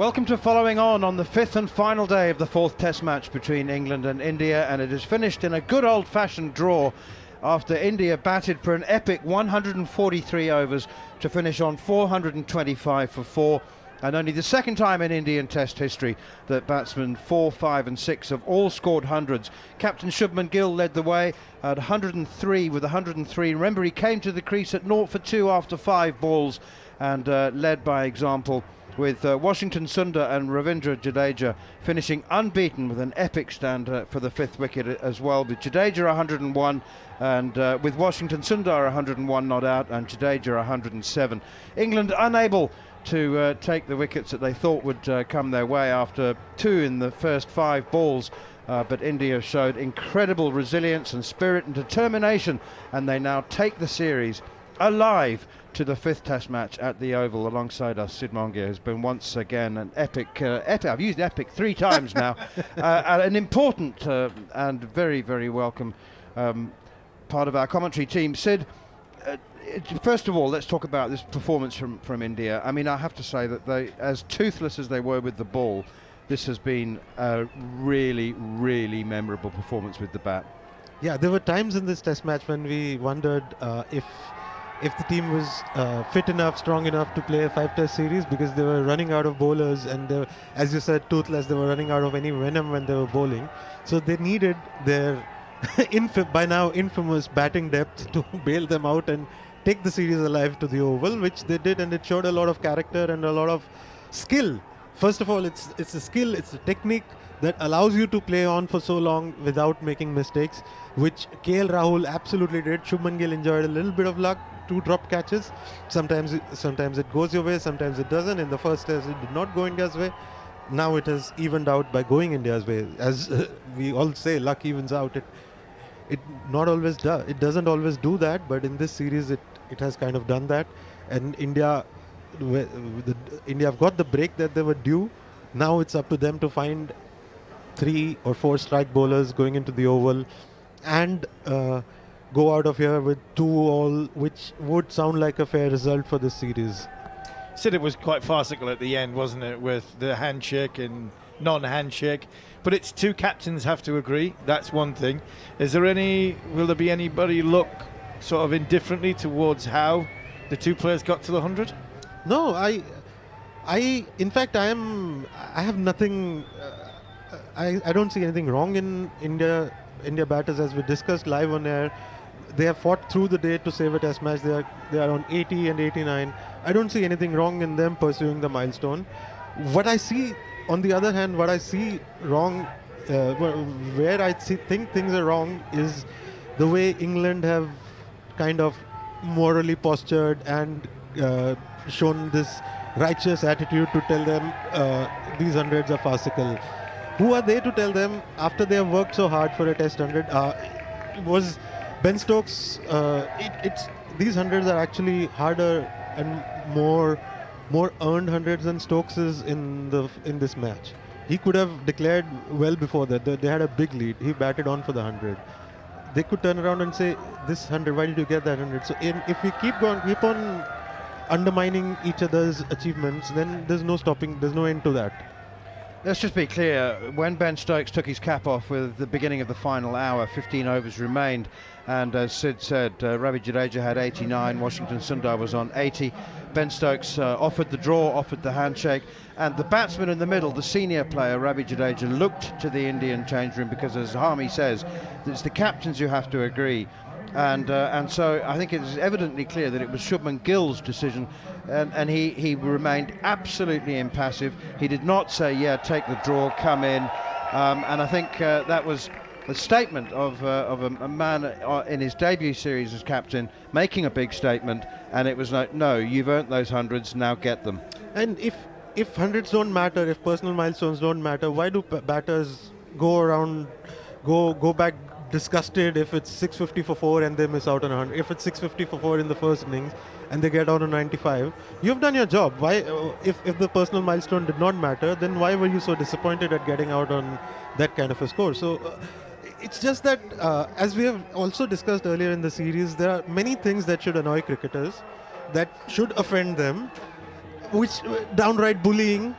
Welcome to Following On the fifth and final day of the fourth Test match between England and India, and it is finished in a good old-fashioned draw after India batted for an epic 143 overs to finish on 425 for 4, and only the second time in Indian Test history that batsmen 4, 5 and 6 have all scored hundreds. Captain Shubman Gill led the way at 103 with 103. Remember, he came to the crease at 0 for 2 after 5 balls and led by example, with Washington Sundar and Ravindra Jadeja finishing unbeaten with an epic stand for the fifth wicket as well, with Jadeja 101 and with Washington Sundar 101 not out and Jadeja 107. England unable to take the wickets that they thought would come their way after 2 in the first 5 balls, but India showed incredible resilience and spirit and determination, and they now take the series alive to the fifth Test match at the Oval. Alongside us, Sid Monga, who's been once again an epic, I've used epic 3 times now, an important and very, very welcome part of our commentary team. Sid, first of all, let's talk about this performance from India. I mean, I have to say that they, as toothless as they were with the ball, this has been a really, really memorable performance with the bat. Yeah, there were times in this Test match when we wondered if the team was fit enough, strong enough to play a 5 Test series, because they were running out of bowlers and they were, as you said, toothless. They were running out of any venom when they were bowling. So they needed their by now infamous batting depth to bail them out and take the series alive to the Oval, which they did, and it showed a lot of character and a lot of skill. First of all, it's a skill, it's a technique that allows you to play on for so long without making mistakes, which KL Rahul absolutely did. Shubman Gill enjoyed a little bit of luck, 2 drop catches. Sometimes it goes your way, sometimes it doesn't. In the first Test, it did not go India's way. Now it has evened out by going India's way. As we all say, luck evens out. It not always does. It doesn't always do that, but in this series, it has kind of done that. And India have got the break that they were due. Now it's up to them to find 3 or 4 strike bowlers going into the Oval and go out of here with 2 all, which would sound like a fair result for this series. Said it was quite farcical at the end, wasn't it, with the handshake and non-handshake, but it's 2 captains have to agree. That's one thing. Will there be anybody look sort of indifferently towards how the 2 players got to the 100? No, in fact, I have nothing. I don't see anything wrong in India batters, as we discussed live on air. They have fought through the day to save a Test match. They are on 80 and 89. I don't see anything wrong in them pursuing the milestone. What I see, on the other hand, wrong, where I think things are wrong, is the way England have kind of morally postured and shown this righteous attitude to tell them these hundreds are farcical. Who are they to tell them after they have worked so hard for a Test 100? Was Ben Stokes? These hundreds are actually harder and more earned hundreds than Stokes is in this match. He could have declared well before that. They had a big lead. He batted on for the 100. They could turn around and say, "This 100, why did you get that 100?" So if we keep on undermining each other's achievements, then there's no stopping. There's no end to that. Let's just be clear, when Ben Stokes took his cap off with the beginning of the final hour, 15 overs remained, and as Sid said, Ravi Jadeja had 89, Washington Sundar was on 80. Ben Stokes offered the draw, offered the handshake, and the batsman in the middle, the senior player, Ravi Jadeja, looked to the Indian change room, because as Harmy says, it's the captains who have to agree. And so I think it is evidently clear that it was Shubman Gill's decision, and he remained absolutely impassive. He did not say, "Yeah, take the draw, come in," and I think that was a statement of a man in his debut series as captain making a big statement, and it was like, "No, you've earned those hundreds, now get them." And if hundreds don't matter, if personal milestones don't matter, why do batters go back disgusted if it's 650 for 4 and they miss out on 100? If it's 650 for 4 in the first innings and they get out on 95, you've done your job. Why, if the personal milestone did not matter, then why were you so disappointed at getting out on that kind of a score? So it's just that, as we have also discussed earlier in the series, there are many things that should annoy cricketers, that should offend them, which downright bullying,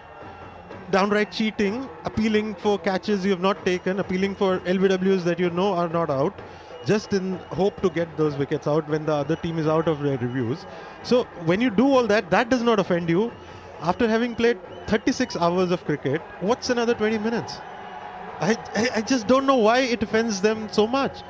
downright cheating, appealing for catches you have not taken, appealing for LBWs that you know are not out, just in hope to get those wickets out when the other team is out of their reviews. So when you do all that, that does not offend you. After having played 36 hours of cricket, what's another 20 minutes? I just don't know why it offends them so much.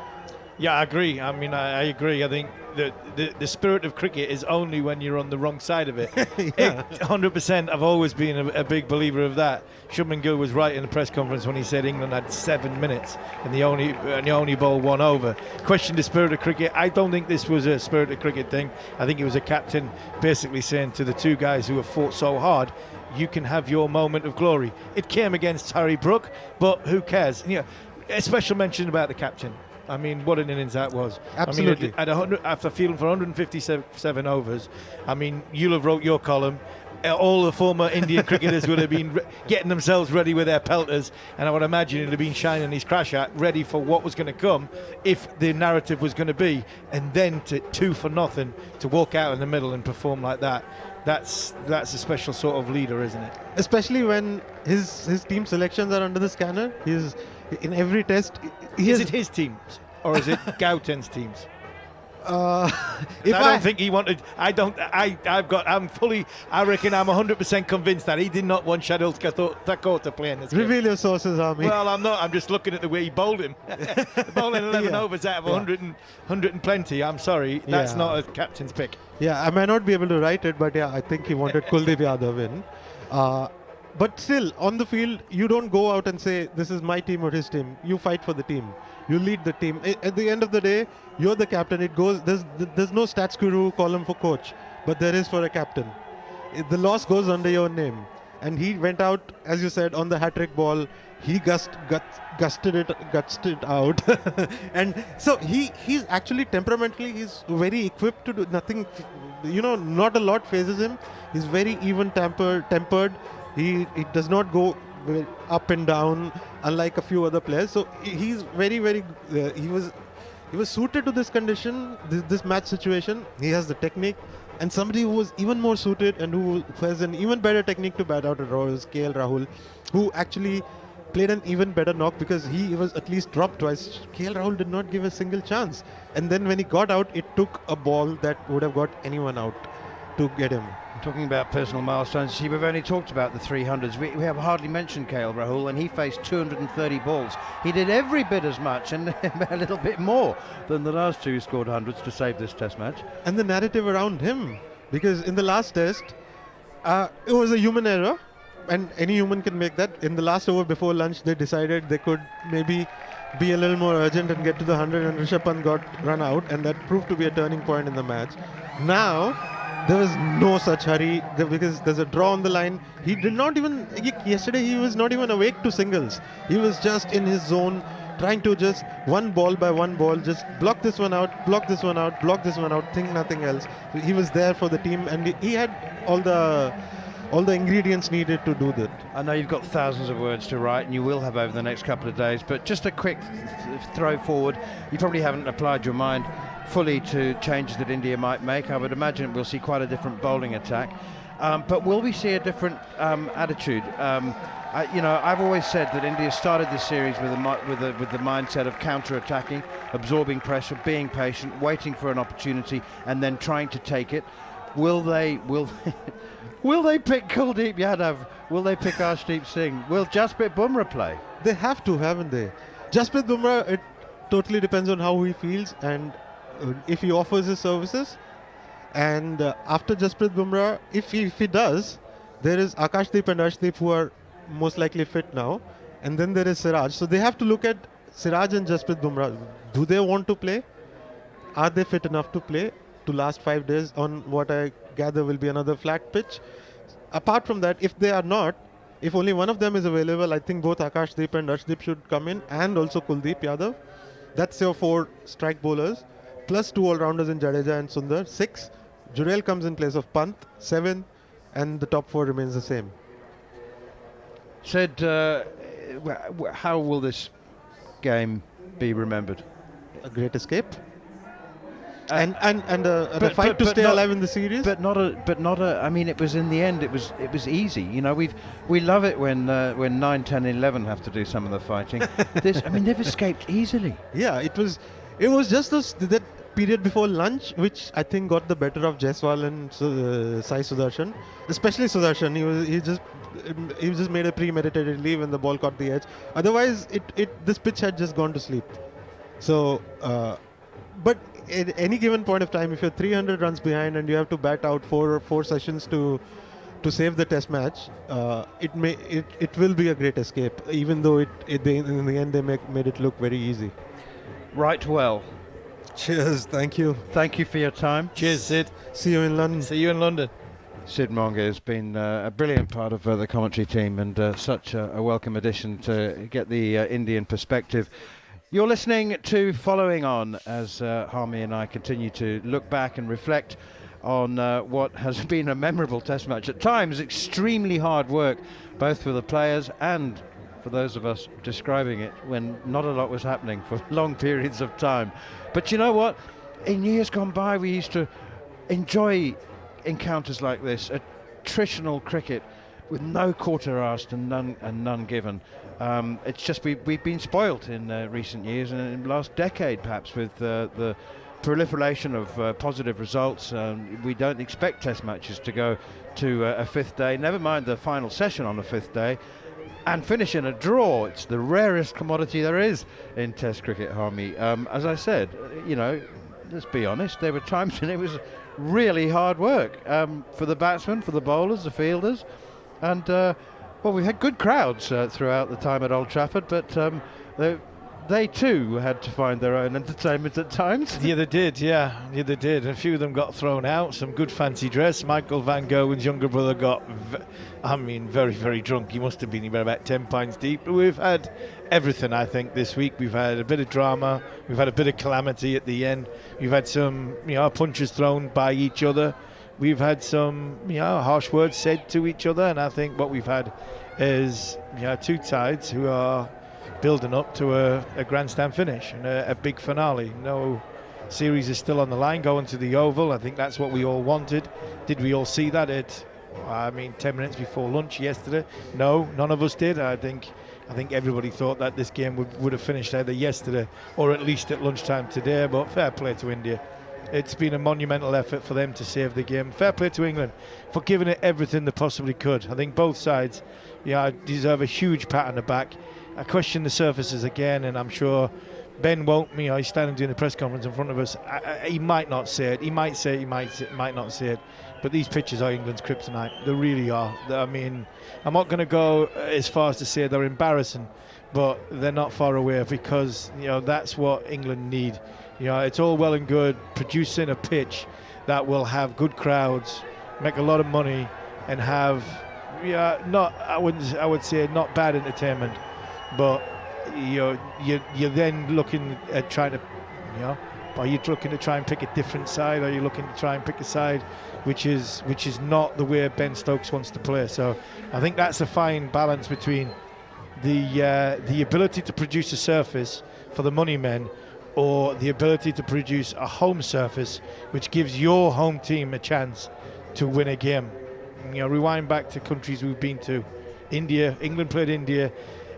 Yeah, I agree. I mean, I agree. I think the spirit of cricket is only when you're on the wrong side of it. Yeah. 100%. I've always been a big believer of that. Shubman Gill was right in the press conference when he said England had 7 minutes and they only bowled 1 over. Questioned the spirit of cricket. I don't think this was a spirit of cricket thing. I think it was a captain basically saying to the two guys who have fought so hard, you can have your moment of glory. It came against Harry Brook, but who cares? You know, a special mention about the captain. I mean, what an innings that was. Absolutely. I mean, after fielding for 157 overs, I mean, you'll have wrote your column. All the former Indian cricketers would have been getting themselves ready with their pelters, and I would imagine it would have been shining his crash at, ready for what was going to come if the narrative was going to be, and then to 2 for nothing to walk out in the middle and perform like that. That's a special sort of leader, isn't it? Especially when his team selections are under the scanner. He's in every test. Is it his teams or is it Gauten's teams? I don't think he wanted. I reckon I'm 100% convinced that he did not want Shadul Thakur to play in this game. Reveal your sources, Army. Well, I'm not. I'm just looking at the way he bowled him. Bowling 11 overs out of 100 and plenty. I'm sorry, that's not a captain's pick. Yeah, I might not be able to write it, but yeah, I think he wanted Kuldeep Yadav in. But still, on the field, you don't go out and say, this is my team or his team. You fight for the team. You lead the team. At the end of the day, you're the captain. It goes. There's no stats guru column for coach, but there is for a captain. The loss goes under your name. And he went out, as you said, on the hat-trick ball. He gusted it out. And so he's actually temperamentally, he's very equipped to do nothing. Not a lot phases him. He's very even-tempered. He does not go up and down, unlike a few other players. So he's very, very. He was suited to this condition, this match situation. He has the technique, and somebody who was even more suited and who has an even better technique to bat out at is KL Rahul, who actually played an even better knock because he was at least dropped twice. KL Rahul did not give a single chance, and then when he got out, it took a ball that would have got anyone out to get him. Talking about personal milestones, see, we've only talked about the 300s. We have hardly mentioned KL Rahul, and he faced 230 balls. He did every bit as much and a little bit more than the last two who scored hundreds to save this test match. And the narrative around him, because in the last test, it was a human error, and any human can make that. In the last over before lunch, they decided they could maybe be a little more urgent and get to the 100, and Rishabh Pant got run out, and that proved to be a turning point in the match. Now, there was no such hurry because there's a draw on the line. He did not even, yesterday he was not even awake to singles. He was just in his zone, trying to just one ball by one ball, just block this one out, block this one out, block this one out, think nothing else. He was there for the team, and he had all the ingredients needed to do that. I know you've got thousands of words to write, and you will have over the next couple of days, but just a quick throw forward. You probably haven't applied your mind fully to changes that India might make. I would imagine we'll see quite a different bowling attack, but will we see a different attitude? I've always said that India started this series with the mindset of counter-attacking, absorbing pressure, being patient, waiting for an opportunity, and then trying to take it. Will they pick Kuldeep Yadav? Will they pick Arshdeep Singh? Will Jasprit Bumrah play? They have to, haven't they? Jasprit Bumrah, it totally depends on how he feels and if he offers his services. And after Jasprit Bumrah, if he does, there is Akashdeep and Arshdeep who are most likely fit now. And then there is Siraj. So they have to look at Siraj and Jasprit Bumrah. Do they want to play? Are they fit enough to play to last 5 days on what I gather will be another flat pitch? Apart from that, if they are not, if only one of them is available, I think both Akashdeep and Arshdeep should come in, and also Kuldeep Yadav. That's your 4 strike bowlers, plus 2 all-rounders in Jadeja and Sundar. 6. Jurel comes in place of Pant. 7. And the top 4 remains the same. Sid, how will this game be remembered? A great escape. and the fight to stay alive in the series. But not a. I mean, it was in the end. It was easy. You know, we love it when 9, 10, 11 have to do some of the fighting. They've escaped easily. Yeah, it was just that period before lunch, which I think got the better of Jaiswal and Sai Sudarshan, especially Sudarshan. He just made a premeditated leave and the ball caught the edge. Otherwise, this pitch had just gone to sleep. So, but at any given point of time, if you're 300 runs behind and you have to bat out four sessions to save the test match, it will be a great escape, even though in the end they made it look very easy. Right, well. Cheers, thank you. Thank you for your time. Cheers, Sid. See you in London. See you in London. Sid Monga has been a brilliant part of the commentary team and such a welcome addition to get the Indian perspective. You're listening to Following On as Harmy and I continue to look back and reflect on what has been a memorable test match. At times, extremely hard work, both for the players and for those of us describing it, when not a lot was happening for long periods of time. But you know what? In years gone by, we used to enjoy encounters like this, attritional cricket with no quarter asked and none given. It's just we've been spoilt in recent years and in the last decade, perhaps, with the proliferation of positive results. We don't expect test matches to go to a fifth day, never mind the final session on the fifth day, and finish in a draw. It's the rarest commodity there is in Test cricket, Harmy. As I said, you know, let's be honest, there were times when it was really hard work for the batsmen, for the bowlers, the fielders, and well, we had good crowds throughout the time at Old Trafford, but they too had to find their own entertainment at times. Yeah, they did. A few of them got thrown out. Some good fancy dress. Michael Van Gogh's younger brother got, very, very drunk. He must have been about 10 pints deep. But we've had everything, I think, this week. We've had a bit of drama. We've had a bit of calamity at the end. We've had some, punches thrown by each other. We've had some, harsh words said to each other. And I think what we've had is, two sides who are building up to a grandstand finish and a big finale. No series is still on the line going to the Oval. I think that's what we all wanted. Did we all see that at 10 minutes before lunch yesterday? No, none of us did. I think everybody thought that this game would have finished either yesterday or at least at lunchtime today, but fair play to India. It's been a monumental effort for them to save the game. Fair play to England for giving it everything they possibly could. I think both sides deserve a huge pat on the back. I question the surfaces again, and I'm sure Ben won't. He's standing doing the press conference in front of us. He might not say it. He might say it. He might not say it. But these pitches are England's kryptonite. They really are. I mean, I'm not going to go as far as to say they're embarrassing, but they're not far away because that's what England need. It's all well and good producing a pitch that will have good crowds, make a lot of money, and have I would say not bad entertainment. But you're then looking at trying to, are you looking to try and pick a different side? Are you looking to try and pick a side which is not the way Ben Stokes wants to play? So I think that's a fine balance between the ability to produce a surface for the money men, or the ability to produce a home surface which gives your home team a chance to win a game. Rewind back to countries we've been to. England played India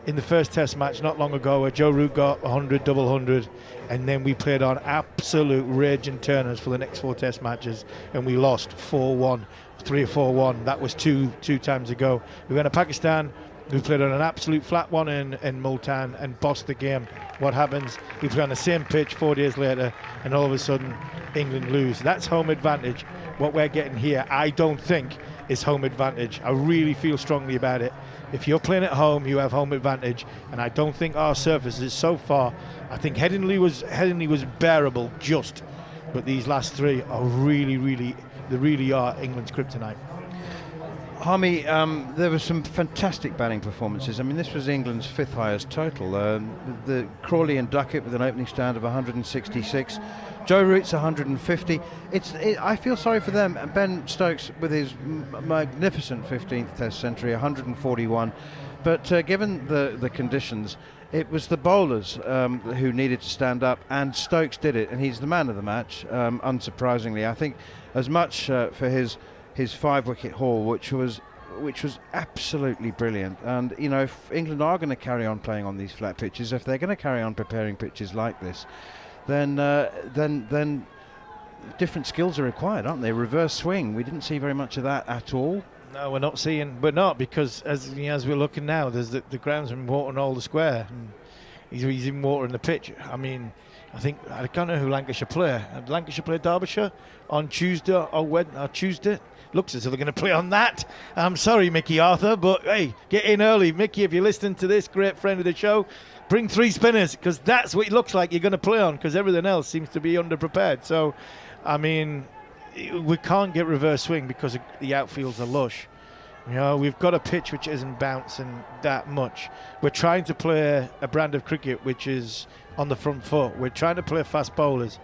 in the first test match not long ago, where Joe Root got 100, double 100, and then we played on absolute rage and turners for the next 4 test matches, and we lost 4-1, 3 or 4-1. That was two times ago. We went to Pakistan. We played on an absolute flat one in Multan and bossed the game. What happens? We play on the same pitch 4 days later, and all of a sudden England lose. That's home advantage. What we're getting here, I don't think, is home advantage. I really feel strongly about it. If you're playing at home, you have home advantage, and I don't think our surfaces so far. I think Headingley was bearable, but these last 3 are really are England's kryptonite. Harmy, there were some fantastic batting performances. I mean, this was England's 5th highest total. The Crawley and Duckett with an opening stand of 166. Joe Root's 150. I feel sorry for them. Ben Stokes with his magnificent 15th Test century, 141. But given the conditions, it was the bowlers who needed to stand up, and Stokes did it, and he's the man of the match, unsurprisingly. I think as much for his 5-wicket haul, which was absolutely brilliant. And you know, if England are going to carry on playing on these flat pitches, if they're going to carry on preparing pitches like this, then different skills are required, aren't they? Reverse swing, we didn't see very much of that at all. No, we're not seeing. We're not, because as we're looking now, there's the groundsman watering all the square. And he's in watering the pitch. I mean, I don't know who Lancashire play. Lancashire play Derbyshire on Tuesday or Tuesday. Looks as though they're going to play on that. I'm sorry, Mickey Arthur, but hey, get in early. Mickey, if you're listening to this, great friend of the show, bring 3 spinners, because that's what it looks like you're going to play on, because everything else seems to be underprepared. So, I mean, we can't get reverse swing because the outfields are lush. You know, we've got a pitch which isn't bouncing that much. We're trying to play a brand of cricket which is on the front foot. We're trying to play fast bowlers.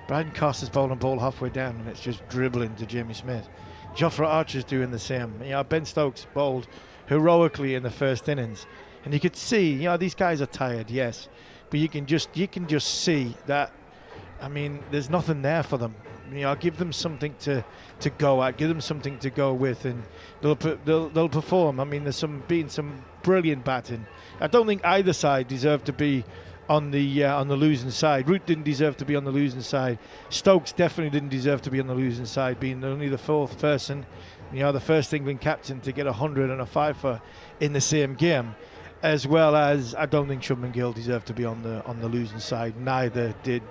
Brydon Carter's bowling ball halfway down, and it's just dribbling to Jamie Smith. Jofra Archer's doing the same. You know, Ben Stokes bowled heroically in the first innings, and you could see, you know, these guys are tired, yes, but you can just see that. I mean, there's nothing there for them. You know, give them something to go at, give them something to go with, and they'll perform. I mean, there's some brilliant batting. I don't think either side deserved to be on the losing side. Root didn't deserve to be on the losing side. Stokes definitely didn't deserve to be on the losing side, being only the 4th person, you know, the first England captain to get 100 and a 5 in the same game, as well as I don't think Shubman Gill deserved to be on the losing side. Neither did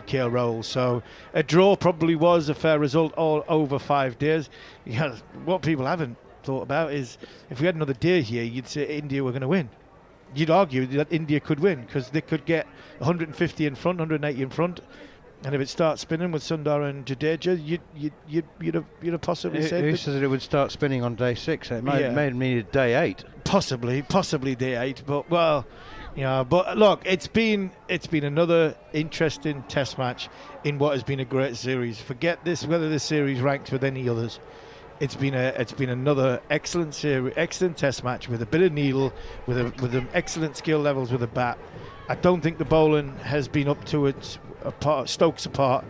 K.L. Rowell. So a draw probably was a fair result all over 5 days. You know, what people haven't thought about is if we had another day here, you'd say India were going to win. You'd argue that India could win because they could get 150 in front, 180 in front, and if it starts spinning with Sundar and Jadeja, you'd have possibly said. Who says that it would start spinning on day 6? It may have needed day 8. Possibly day 8. But well, you know. But look, it's been another interesting Test match in what has been a great series. Forget this whether this series ranks with any others. It's been another excellent series, excellent Test match with a bit of needle, with excellent skill levels with a bat. I don't think the bowling has been up to its Stokes apart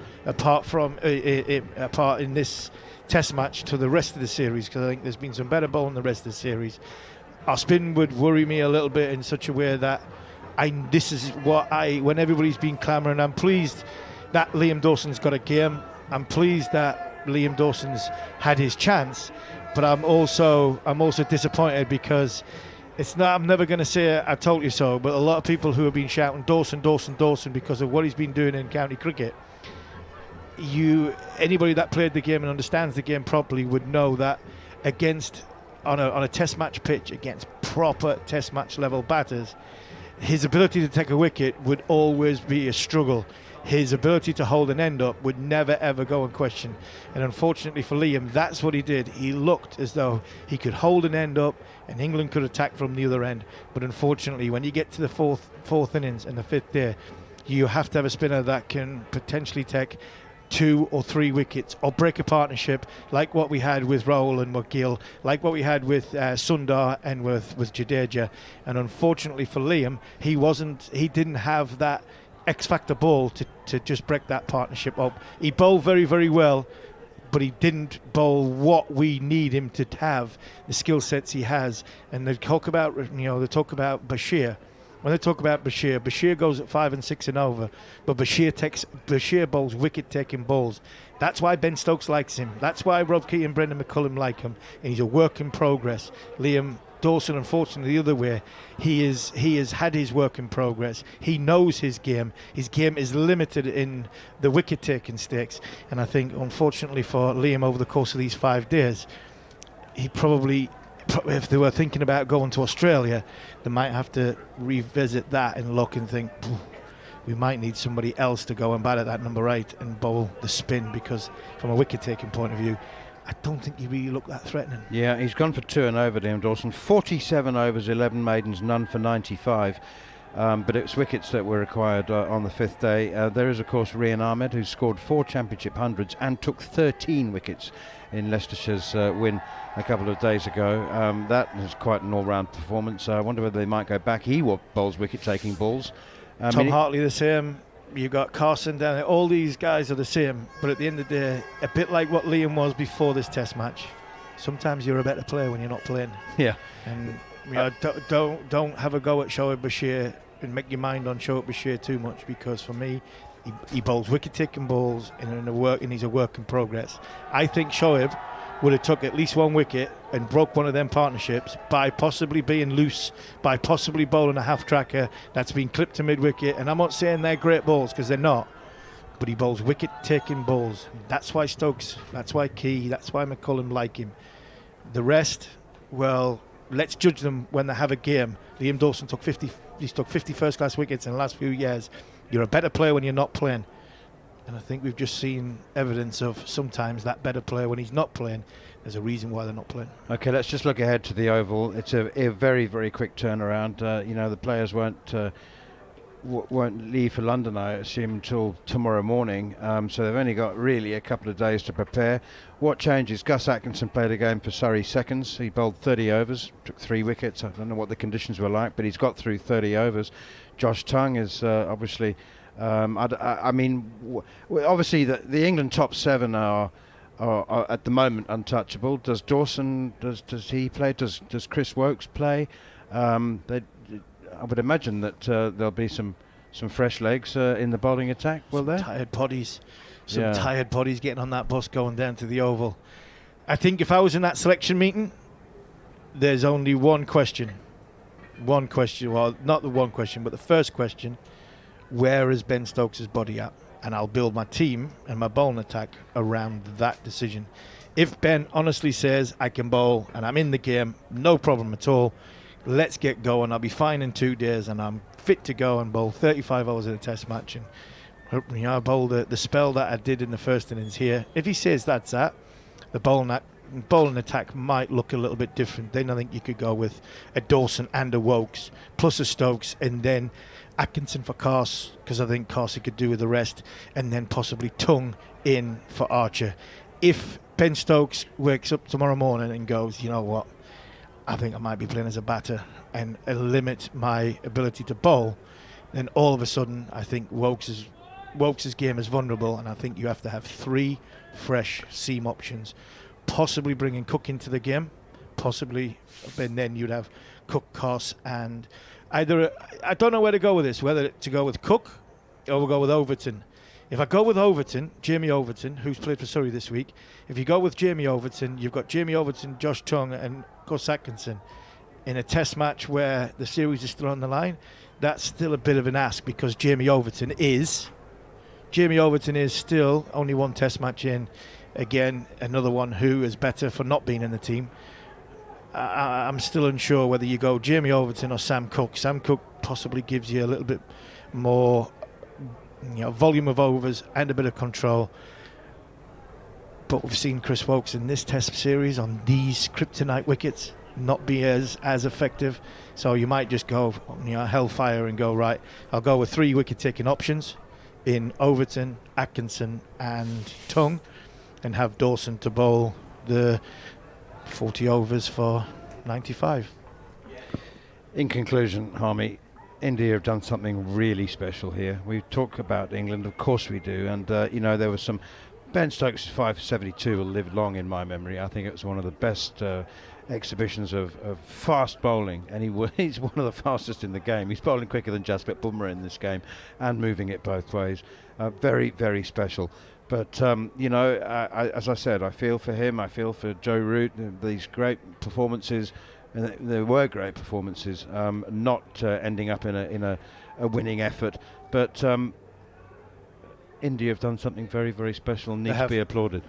in this Test match to the rest of the series, because I think there's been some better bowling the rest of the series. Our spin would worry me a little bit in such a way that when everybody's been clamouring, I'm pleased that Liam Dawson's got a game. I'm pleased that Liam Dawson's had his chance, but I'm also disappointed because it's not. I'm never going to say I told you so, but a lot of people who have been shouting Dawson because of what he's been doing in county cricket. Anybody that played the game and understands the game properly would know that on a Test match pitch against proper Test match level batters, his ability to take a wicket would always be a struggle. His ability to hold an end up would never ever go in question, and unfortunately for Liam, that's what he did. He looked as though he could hold an end up and England could attack from the other end, but unfortunately when you get to the fourth innings and the 5th day, you have to have a spinner that can potentially take 2 or 3 wickets or break a partnership like what we had with Rowell and McGill, like what we had with Sundar and with Jadeja. And unfortunately for Liam, he didn't have that X-factor ball to just break that partnership up. He bowled very, very well, but he didn't bowl what we need him to have, the skill sets he has. And they talk about Bashir. When they talk about Bashir goes at 5 and 6 and over, but Bashir bowls wicket-taking balls. That's why Ben Stokes likes him. That's why Rob Key and Brendan McCullum like him. And he's a work in progress. Liam Dawson, unfortunately, the other way, he has had his work in progress. He knows his game. His game is limited in the wicket-taking stakes. And I think, unfortunately for Liam, over the course of these 5 days, he probably, if they were thinking about going to Australia, they might have to revisit that and look and think, we might need somebody else to go and bat at that number 8 and bowl the spin, because from a wicket-taking point of view, I don't think he really looked that threatening. Yeah, he's gone for 2 and over, Liam Dawson. 47 overs, 11 maidens, none for 95. But it's wickets that were required on the 5th day. There is, of course, Rian Ahmed, who scored 4 championship hundreds and took 13 wickets in Leicestershire's win a couple of days ago. That is quite an all-round performance. I wonder whether they might go back. He bowls wicket-taking balls. Tom Hartley the same. You've got Carson down there. All these guys are the same. But at the end of the day, a bit like what Liam was before this Test match, sometimes you're a better player when you're not playing. Yeah. And don't have a go at Shoaib Bashir and make your mind on Shoaib Bashir too much, because for me, he bowls wicket-taking balls and he's a work in progress. I think Shoaib would have took at least 1 wicket and broke one of them partnerships by possibly being loose, by possibly bowling a half-tracker that's been clipped to mid-wicket. And I'm not saying they're great balls, because they're not, but he bowls wicket-taking balls. That's why Stokes, that's why Key, that's why McCullum like him. The rest, well, let's judge them when they have a game. Liam Dawson took 50 first-class wickets in the last few years. You're a better player when you're not playing. And I think we've just seen evidence of sometimes that better player when he's not playing. There's a reason why they're not playing. Okay, let's just look ahead to the Oval. It's a very, very quick turnaround. The players won't leave for London, I assume, until tomorrow morning. So they've only got really a couple of days to prepare. What changes? Gus Atkinson played a game for Surrey seconds. He bowled 30 overs, took 3 wickets. I don't know what the conditions were like, but he's got through 30 overs. Josh Tongue is obviously... obviously the England top 7 are at the moment untouchable. Does Dawson, does he play? Does Chris Woakes play? I would imagine that there'll be some fresh legs in the bowling attack. Will there? Tired bodies, tired bodies getting on that bus going down to the Oval. I think if I was in that selection meeting, there's only one question. Well, not the one question, but the first question. Where is Ben Stokes' body at? And I'll build my team and my bowling attack around that decision. If Ben honestly says I can bowl and I'm in the game, no problem at all, let's get going. I'll be fine in 2 days and I'm fit to go and bowl 35 overs in a Test match. And I bowl the spell that I did in the first innings here. If he says that's that, the bowling attack might look a little bit different. Then I think you could go with a Dawson and a Woakes plus a Stokes, and then Atkinson for Carse, because I think Carse could do with the rest, and then possibly Tongue in for Archer. If Ben Stokes wakes up tomorrow morning and goes, you know what, I think I might be playing as a batter and limit my ability to bowl, then all of a sudden I think Woakes' game is vulnerable, and I think you have to have 3 fresh seam options, possibly bringing Cook into the game, and then you'd have Cook, Carse, and either, I don't know where to go with this, whether to go with Cook or we'll go with Overton. If I go with Overton, Jamie Overton, who's played for Surrey this week, if you go with Jamie Overton, you've got Jamie Overton, Josh Tongue and Gus Atkinson in a Test match where the series is still on the line. That's still a bit of an ask, because Jamie Overton is still only 1 Test match in. Again, another one who is better for not being in the team. I'm still unsure whether you go Jamie Overton or Sam Cook. Sam Cook possibly gives you a little bit more volume of overs and a bit of control. But we've seen Chris Woakes in this Test series on these kryptonite wickets not be as effective. So you might just go hellfire and go, right, I'll go with 3 wicket-taking options in Overton, Atkinson and Tongue, and have Dawson to bowl the 40 overs for 95. In conclusion, Harmy, India have done something really special here. We talk about England, of course we do, and there was some... Ben Stokes' 572 will live long in my memory. I think it was one of the best exhibitions of fast bowling, and he's one of the fastest in the game. He's bowling quicker than Jasprit Bumrah in this game and moving it both ways. Very, very special. But, as I said, I feel for him, I feel for Joe Root, these great performances, and there were great performances, not ending up in a winning effort. But India have done something very, very special and need to be applauded.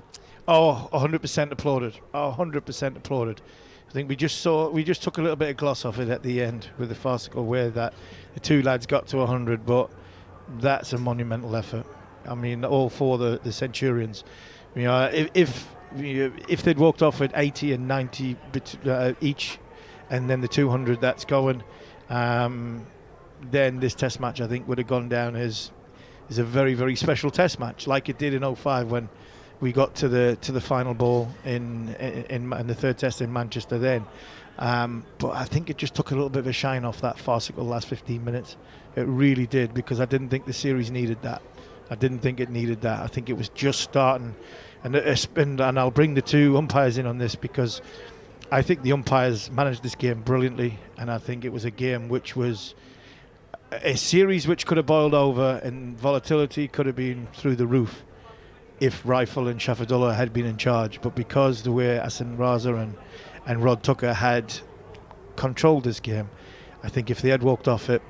Oh, 100% applauded. 100% applauded. I think we just took a little bit of gloss off it at the end with the farcical way that the 2 lads got to 100, but that's a monumental effort. I mean, all 4 the Centurions. If if they'd walked off at 80 and 90 each, and then the 200 that's going, then this Test match I think would have gone down as a very, very special Test match, like it did in 05 when we got to the final ball in the third Test in Manchester then. But I think it just took a little bit of a shine off that farcical last 15 minutes. It really did, because I didn't think the series needed that. I didn't think it needed that. I think it was just starting, and I'll bring the two umpires in on this, because I think the umpires managed this game brilliantly, and I think it was a game which was a series which could have boiled over, and volatility could have been through the roof if Rifle and Shafadullah had been in charge. But because the way Hassan Raza and Rod Tucker had controlled this game, I think if they had walked off it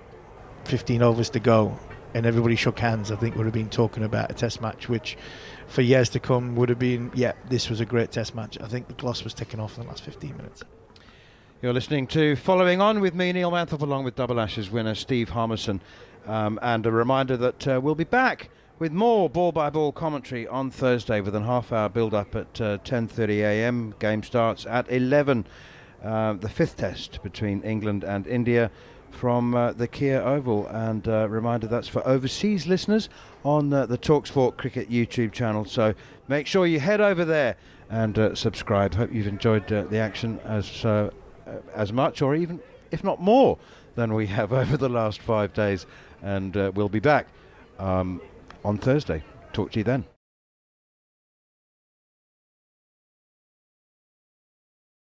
15 overs to go and everybody shook hands, I think we would have been talking about a Test match which for years to come would have been, yeah, this was a great Test match. I think the gloss was taken off in the last 15 minutes. You're listening to Following On with me, Neil Manthorp, along with Double Ashes winner Steve Harmison, and a reminder that we'll be back with more ball-by-ball commentary on Thursday with a half-hour build-up at 10:30 a.m. Game starts at 11. The fifth Test between England and India from the Kia Oval, and reminder that's for overseas listeners on the talkSPORT Cricket YouTube channel. So make sure you head over there and subscribe. Hope you've enjoyed the action as much, or even if not more, than we have over the last 5 days. And we'll be back on Thursday. Talk to you then.